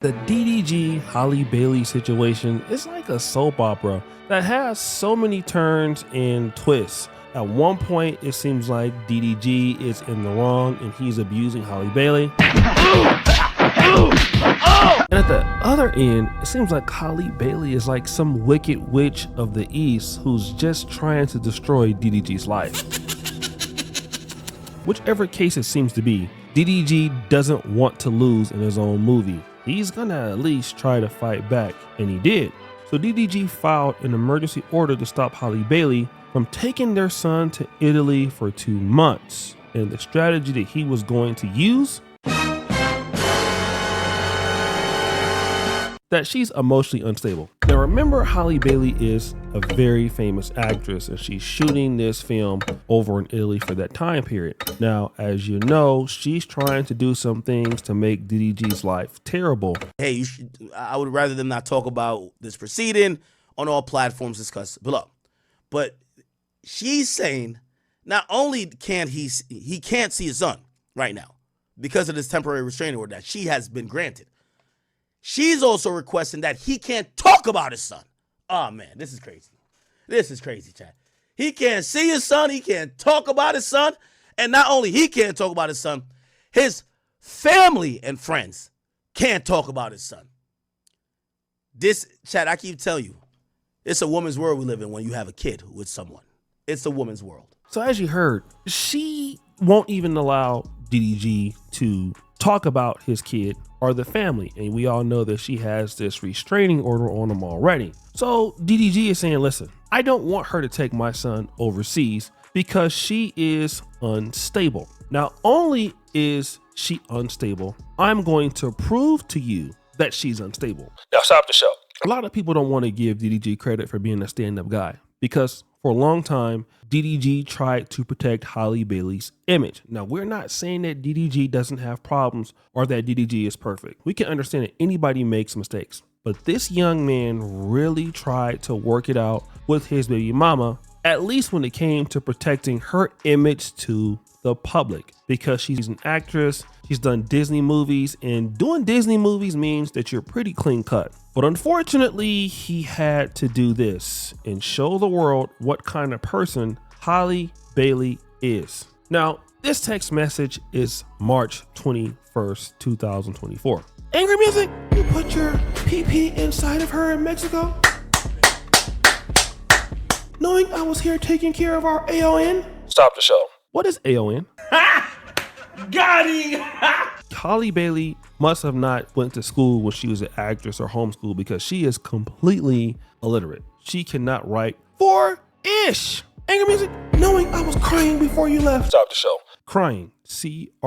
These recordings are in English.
The DDG Halle Bailey situation is like a soap opera that has so many turns and twists. At one point, it seems like DDG is in the wrong and he's abusing Halle Bailey. And at the other end, it seems like Halle Bailey is like some wicked witch of the East who's just trying to destroy DDG's life. Whichever case it seems to be, DDG doesn't want to lose in his own movie. He's gonna at least try to fight back, and he did. So DDG filed an emergency order to stop Halle Bailey from taking their son to Italy for 2 months. And the strategy that he was going to use, that she's emotionally unstable. Now remember, Halle Bailey is a very famous actress and she's shooting this film over in Italy for that time period. Now, as you know, she's trying to do some things to make DDG's life terrible. Hey, I would rather them not talk about this proceeding on all platforms discussed below. But she's saying not only can't he can't see his son right now because of this temporary restraining order that she has been granted. She's also requesting that he can't talk about his son. Oh, man, this is crazy. This is crazy, chat. He can't see his son. He can't talk about his son. And not only he can't talk about his son, his family and friends can't talk about his son. This, chat, I keep telling you, it's a woman's world we live in when you have a kid with someone. It's a woman's world. So as you heard, she won't even allow DDG to talk about his kid or the family, and we all know that she has this restraining order on him already. So DDG is saying, listen, I don't want her to take my son overseas because she is unstable. Not only is she unstable, I'm going to prove to you that she's unstable. Now stop the show. A lot of people don't want to give DDG credit for being a stand-up guy because for a long time, DDG tried to protect Halle Bailey's image. Now, we're not saying that DDG doesn't have problems or that DDG is perfect. We can understand that anybody makes mistakes. But this young man really tried to work it out with his baby mama, at least when it came to protecting her image to the public, because she's an actress, she's done Disney movies, and doing Disney movies means that you're pretty clean cut. But unfortunately, he had to do this and show the world what kind of person Halle Bailey is. Now, this text message is March 21st, 2024. Angry Music, you put your PP inside of her in Mexico? Knowing I was here taking care of our AON? Stop the show. What is AON? Got him! Halle Bailey must have not went to school when she was an actress or homeschooled because she is completely illiterate. She cannot write for-ish. Angry Music, knowing I was crying before you left. Stop the show. Crying, C-R-Y-O-N-G.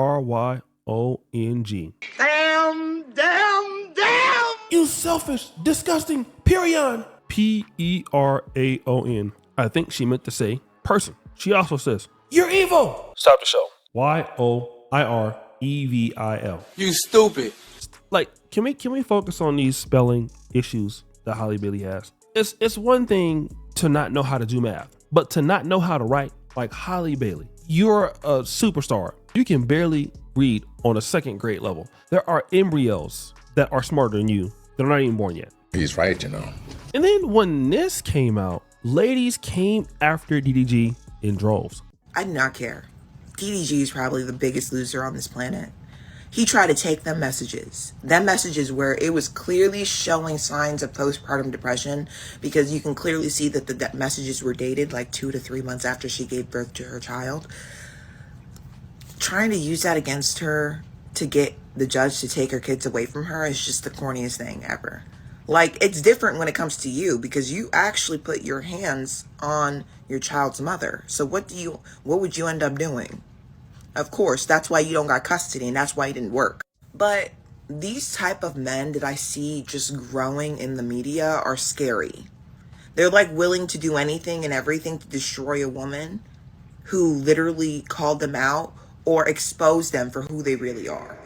Damn! You selfish, disgusting, Perion. P-E-R-A-O-N. I think she meant to say person. She also says, you're evil. Stop the show. Y-O-I-R-E-V-I-L. You stupid. Like, can we focus on these spelling issues that Halle Bailey has? It's one thing to not know how to do math, but to not know how to write, like Halle Bailey, you're a superstar. You can barely read on a 2nd grade level. There are embryos that are smarter than you. They're not even born yet. He's right, you know. And then when this came out, ladies came after DDG in droves. I do not care. DDG is probably the biggest loser on this planet. He tried to take them messages where it was clearly showing signs of postpartum depression, because you can clearly see that the messages were dated like 2 to 3 months after she gave birth to her child. Trying to use that against her to get the judge to take her kids away from her is just the corniest thing ever. Like, it's different when it comes to you because you actually put your hands on your child's mother. So what would you end up doing? Of course, that's why you don't got custody and that's why it didn't work. But these type of men that I see just growing in the media are scary. They're like willing to do anything and everything to destroy a woman who literally called them out or exposed them for who they really are.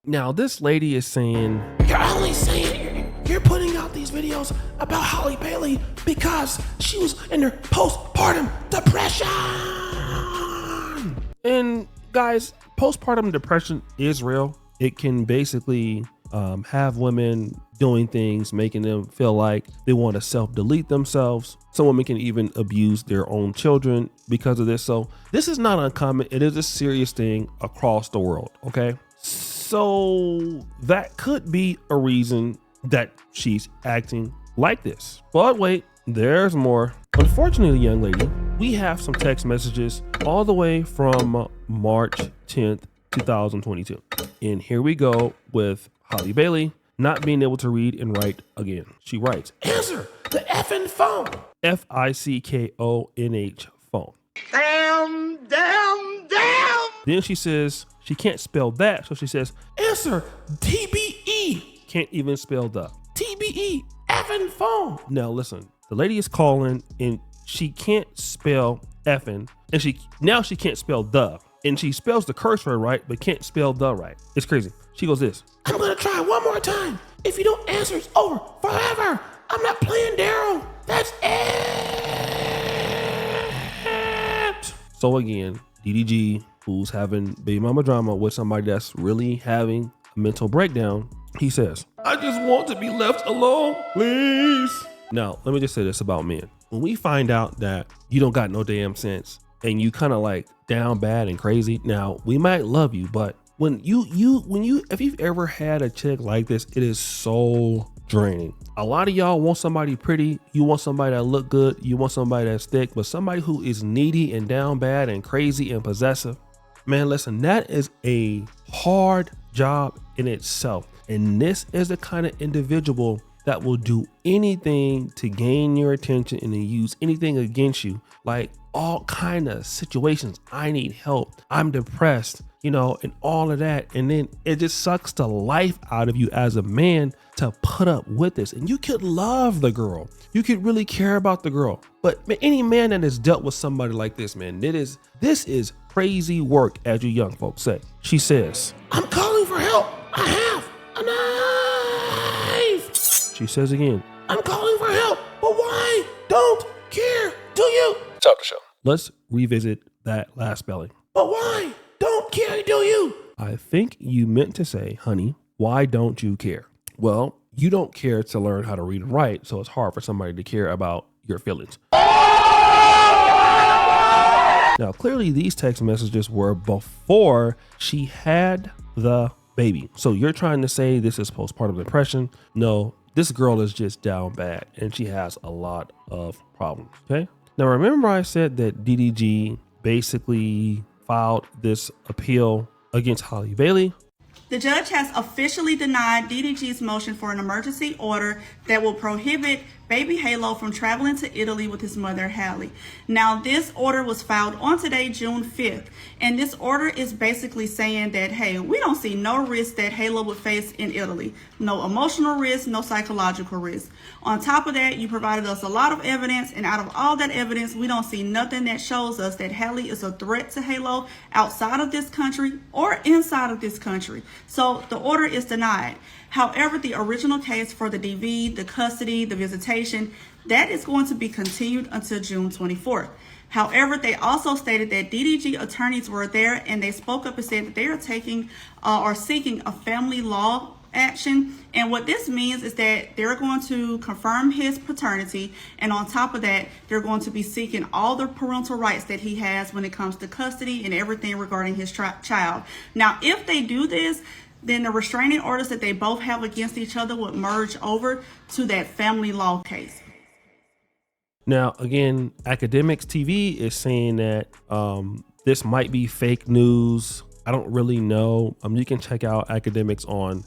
Now, this lady is saying, you're only saying you're putting out these videos about Halle Bailey because she was in her postpartum depression. And guys, postpartum depression is real. It can basically have women doing things, making them feel like they want to self-delete themselves. Some women can even abuse their own children because of this. So this is not uncommon. It is a serious thing across the world. Okay. So that could be a reason that she's acting like this. But wait, there's more. Unfortunately, young lady, we have some text messages all the way from March 10th, 2022. And here we go with Halle Bailey not being able to read and write again. She writes, "Answer the effing phone." FICKONH phone. Damn. Then she says she can't spell that. So she says, "Answer TBE." Can't even spell the TBE effing phone. Now listen, the lady is calling and she can't spell effing, and she can't spell the, and she spells the curse word right, but can't spell the right. It's crazy. She goes this: "I'm gonna try one more time. If you don't answer, it's over forever. I'm not playing, Daryl. That's it." So again, DDG, who's having baby mama drama with somebody that's really having a mental breakdown, he says, "I just want to be left alone, please." Now, let me just say this about men. When we find out that you don't got no damn sense and you kind of like down bad and crazy, now we might love you, but if you've ever had a chick like this, it is so draining. A lot of y'all want somebody pretty, you want somebody that look good, you want somebody that's thick, but somebody who is needy and down bad and crazy and possessive, man, listen, that is a hard job in itself. And this is the kind of individual that will do anything to gain your attention and to use anything against you. Like all kind of situations. I need help. I'm depressed, and all of that. And then it just sucks the life out of you as a man to put up with this. And you could love the girl. You could really care about the girl. But any man that has dealt with somebody like this, man, this is crazy work, as you young folks say. She says, "I'm calling for help. I have a knife." She says again, "I'm calling for help, but why don't care, do you?" Stop the show. Let's revisit that last spelling. "But why don't care, do you?" I think you meant to say, "Honey, why don't you care?" Well, you don't care to learn how to read and write, so it's hard for somebody to care about your feelings. Now, clearly these text messages were before she had the baby. So you're trying to say this is postpartum depression? No, this girl is just down bad and she has a lot of problems, okay? Now, remember I said that DDG basically filed this appeal against Halle Bailey? The judge has officially denied DDG's motion for an emergency order that will prohibit baby Halo from traveling to Italy with his mother, Halle. Now, this order was filed on today, June 5th, and this order is basically saying that, hey, we don't see no risk that Halo would face in Italy. No emotional risk, no psychological risk. On top of that, you provided us a lot of evidence, and out of all that evidence, we don't see nothing that shows us that Halle is a threat to Halo outside of this country or inside of this country. So the order is denied. However, the original case for the DV, the custody, the visitation, that is going to be continued until June 24th. However, they also stated that DDG attorneys were there and they spoke up and said that they are taking or seeking a family law action. And what this means is that they're going to confirm his paternity, and on top of that, they're going to be seeking all the parental rights that he has when it comes to custody and everything regarding his child. Now, if they do this, then the restraining orders that they both have against each other would merge over to that family law case. Now, again, Academics TV is saying that this might be fake news. I don't really know. You can check out Academics on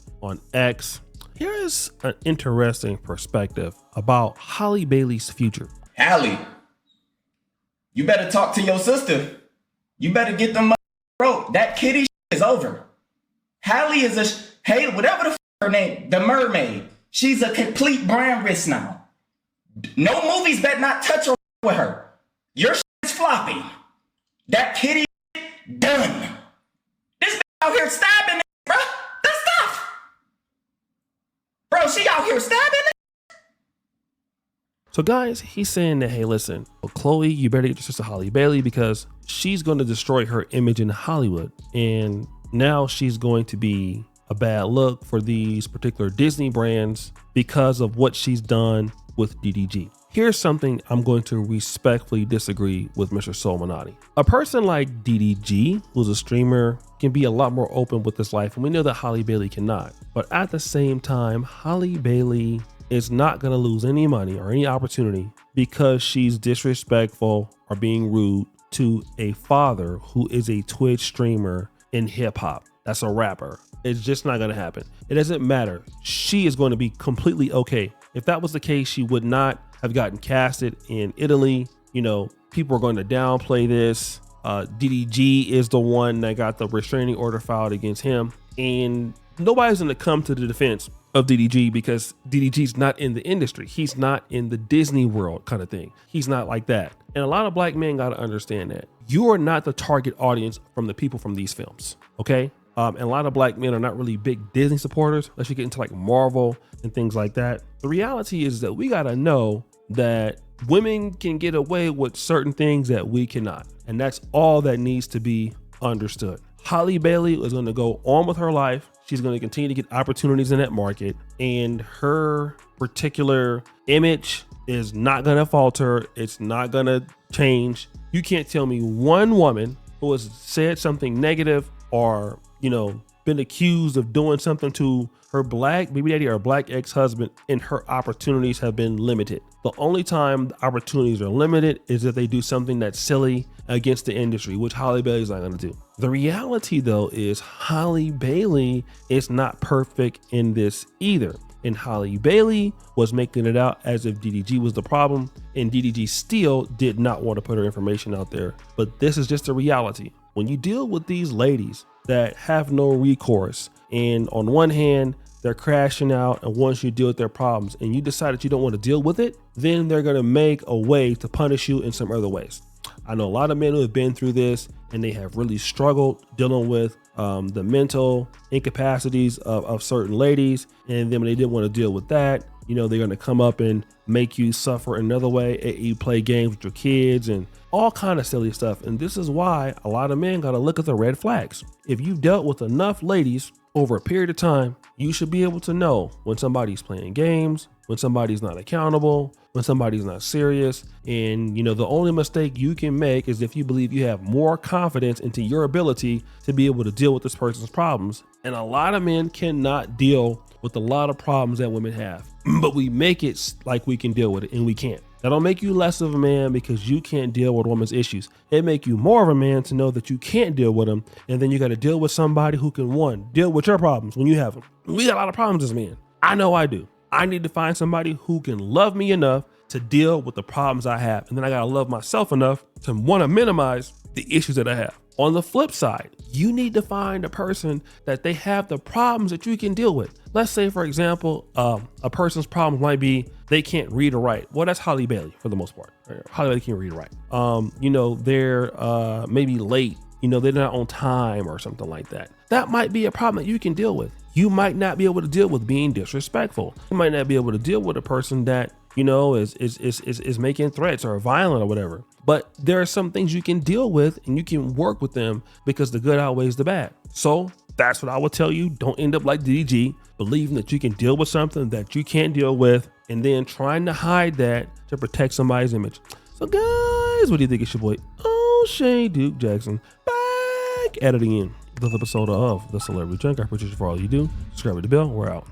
X. Here is an interesting perspective about Halle Bailey's future. Halle, you better talk to your sister. You better get them wrote. That kitty is over. Halle is whatever the her name, the mermaid. She's a complete brand risk now. No movies better not touch or with her. Your is floppy. That kitty done. This out here stabbing, bro. The stuff. Bro, she out here stabbing. So guys, he's saying that, hey, listen, Chloe, you better get your sister Halle Bailey because she's going to destroy her image in Hollywood. And now she's going to be a bad look for these particular Disney brands because of what she's done with DDG. Here's something I'm going to respectfully disagree with Mr. Solmanati. A person like DDG, who's a streamer, can be a lot more open with his life, and we know that Halle Bailey cannot. But at the same time, Halle Bailey is not going to lose any money or any opportunity because she's disrespectful or being rude to a father who is a Twitch streamer in hip hop. That's a rapper. It's just not going to happen. It doesn't matter. She is going to be completely okay. If that was the case, she would not have gotten casted in Italy. You know, people are going to downplay this. DDG is the one that got the restraining order filed against him. And nobody's going to come to the defense of DDG because DDG's not in the industry. He's not in the Disney world kind of thing. He's not like that. And a lot of black men got to understand that you are not the target audience from the people from these films. Okay. And a lot of black men are not really big Disney supporters unless you get into like Marvel and things like that. The reality is that we got to know that women can get away with certain things that we cannot. And that's all that needs to be understood. Halle Bailey is going to go on with her life. She's going to continue to get opportunities in that market, and her particular image is not going to falter. It's not going to change. You can't tell me one woman who has said something negative or, you know, been accused of doing something to her black baby daddy or black ex-husband and her opportunities have been limited. The only time the opportunities are limited is if they do something that's silly against the industry, which Halle Bailey's not going to do. The reality though is Halle Bailey is not perfect in this either. And Halle Bailey was making it out as if DDG was the problem, and DDG still did not want to put her information out there. But this is just a reality. When you deal with these ladies that have no recourse, and on one hand, they're crashing out, and once you deal with their problems and you decide that you don't want to deal with it, then they're going to make a way to punish you in some other ways. I know a lot of men who have been through this and they have really struggled dealing with the mental incapacities of certain ladies. And then when they didn't want to deal with that, you know, they're going to come up and make you suffer another way. You play games with your kids and all kind of silly stuff. And this is why a lot of men got to look at the red flags. If you've dealt with enough ladies over a period of time, you should be able to know when somebody's playing games, when somebody's not accountable, when somebody's not serious. And, you know, the only mistake you can make is if you believe you have more confidence into your ability to be able to deal with this person's problems. And a lot of men cannot deal with a lot of problems that women have, but we make it like we can deal with it, and we can't. That don't make you less of a man because you can't deal with a woman's issues. It make you more of a man to know that you can't deal with them, and then you got to deal with somebody who can, one, deal with your problems when you have them. We got a lot of problems as men. I know I do. I need to find somebody who can love me enough to deal with the problems I have, and then I got to love myself enough to want to minimize the issues that I have. On the flip side, you need to find a person that they have the problems that you can deal with. Let's say, for example, a person's problem might be they can't read or write. Well, that's Halle Bailey for the most part. Halle Bailey can't read or write. You know, they're maybe late. You know, they're not on time or something like that. That might be a problem that you can deal with. You might not be able to deal with being disrespectful. You might not be able to deal with a person that, you know, is making threats or violent or whatever. But there are some things you can deal with and you can work with them because the good outweighs the bad. So that's what I would tell you. Don't end up like DDG, believing that you can deal with something that you can't deal with and then trying to hide that to protect somebody's image. So guys, what do you think? It's your boy O'Shea Duke Jackson back at it again. This episode of The Celebrity Junk. I appreciate you for all you do. Subscribe to the bell. We're out.